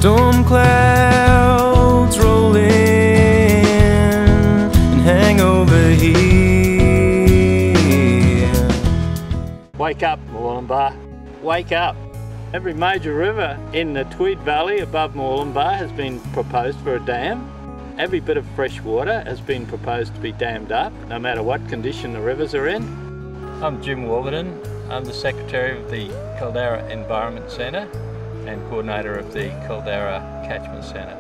Storm clouds roll in and hang over here. Wake up, Mooloolaba. Wake up. Every major river in the Tweed Valley above Mooloolaba has been proposed for a dam. Every bit of fresh water has been proposed to be dammed up, no matter what condition the rivers are in. I'm Jim Warburton. I'm the Secretary of the Caldera Environment Centre and Coordinator of the Caldera Catchment Centre.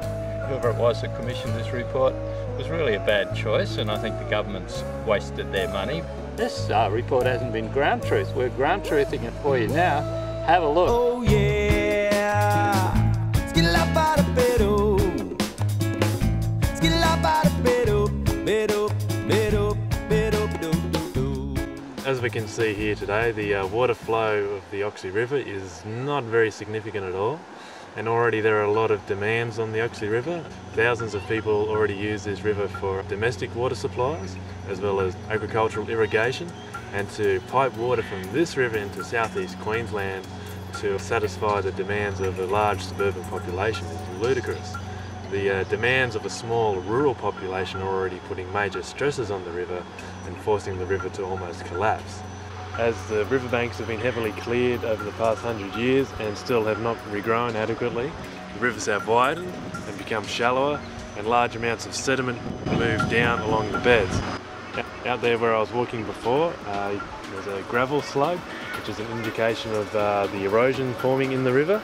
Whoever it was that commissioned this report was really a bad choice, and I think the government's wasted their money. This report hasn't been ground truth. We're ground truthing it for you now. Have a look. Oh yeah, as we can see here today, the water flow of the Oxley River is not very significant at all, and already there are a lot of demands on the Oxley River. Thousands of people already use this river for domestic water supplies as well as agricultural irrigation, and to pipe water from this river into southeast Queensland to satisfy the demands of a large suburban population is ludicrous. The demands of a small rural population are already putting major stresses on the river and forcing the river to almost collapse. As the riverbanks have been heavily cleared over the past 100 years and still have not regrown adequately, the rivers have widened and become shallower, and large amounts of sediment move down along the beds. Out there where I was walking before, there's a gravel slug, which is an indication of the erosion forming in the river.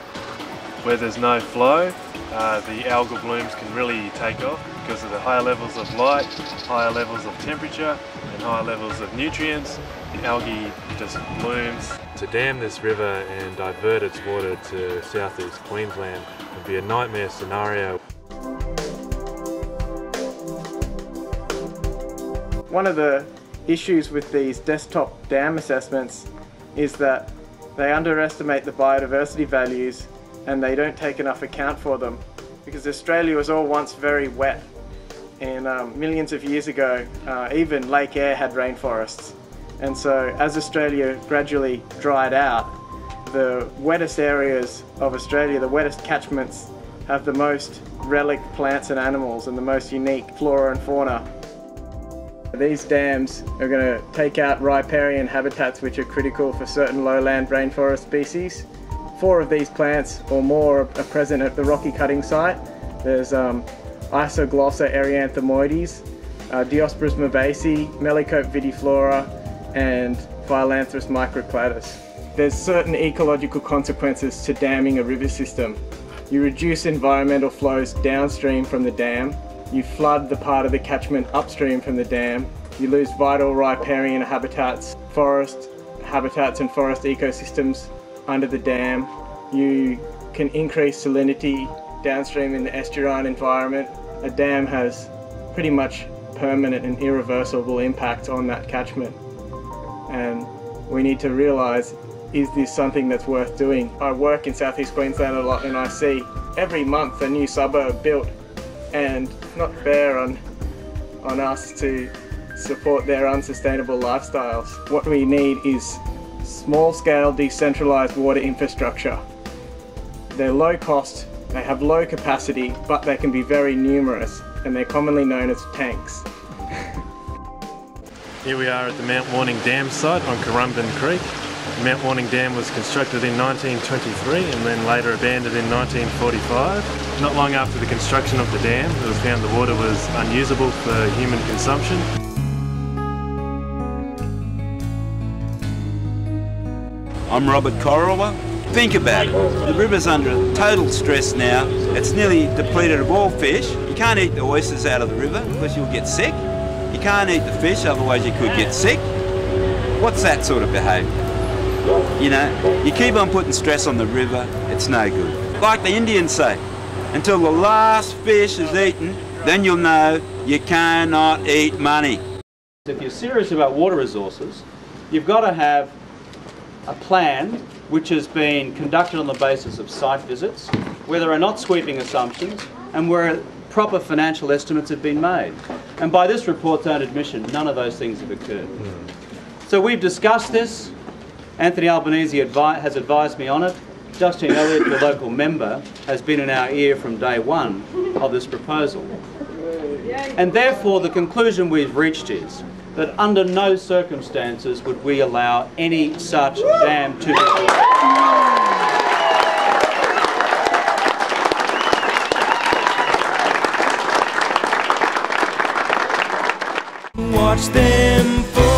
Where there's no flow, the algal blooms can really take off because of the higher levels of light, higher levels of temperature and higher levels of nutrients. The algae just blooms. To dam this river and divert its water to southeast Queensland would be a nightmare scenario. One of the issues with these desktop dam assessments is that they underestimate the biodiversity values and they don't take enough account for them, because Australia was all once very wet, and millions of years ago even Lake Eyre had rainforests, and so as Australia gradually dried out, the wettest areas of Australia, the wettest catchments, have the most relic plants and animals and the most unique flora and fauna. These dams are going to take out riparian habitats which are critical for certain lowland rainforest species. 4 of these plants or more are present at the rocky cutting site. There's Isoglossa erianthomoides, Diospyros mavacea, Melicope vidiflora and Phyllanthus microcladus. There's certain ecological consequences to damming a river system. You reduce environmental flows downstream from the dam, you flood the part of the catchment upstream from the dam, you lose vital riparian habitats, forest habitats and forest ecosystems under the dam. You can increase salinity downstream in the estuarine environment. A dam has pretty much permanent and irreversible impact on that catchment. And we need to realise, is this something that's worth doing? I work in southeast Queensland a lot and I see every month a new suburb built, and it's not fair on us to support their unsustainable lifestyles. What we need is small-scale decentralised water infrastructure. They're low cost, they have low capacity, but they can be very numerous, and they're commonly known as tanks. Here we are at the Mount Warning Dam site on Currumbin Creek. The Mount Warning Dam was constructed in 1923 and then later abandoned in 1945. Not long after the construction of the dam, it was found the water was unusable for human consumption. I'm Robert Corriwa. Think about it. The river's under total stress now. It's nearly depleted of all fish. You can't eat the oysters out of the river because you'll get sick. You can't eat the fish, otherwise you could get sick. What's that sort of behaviour? You know, you keep on putting stress on the river, it's no good. Like the Indians say, until the last fish is eaten, then you'll know you cannot eat money. If you're serious about water resources, you've got to have a plan which has been conducted on the basis of site visits, where there are not sweeping assumptions and where proper financial estimates have been made. And by this report's own admission, none of those things have occurred. So we've discussed this. Anthony Albanese has advised me on it. Justine Elliott, your local member, has been in our ear from day one of this proposal. And therefore the conclusion we've reached is that under no circumstances would we allow any such dam to be built. Watch them fall.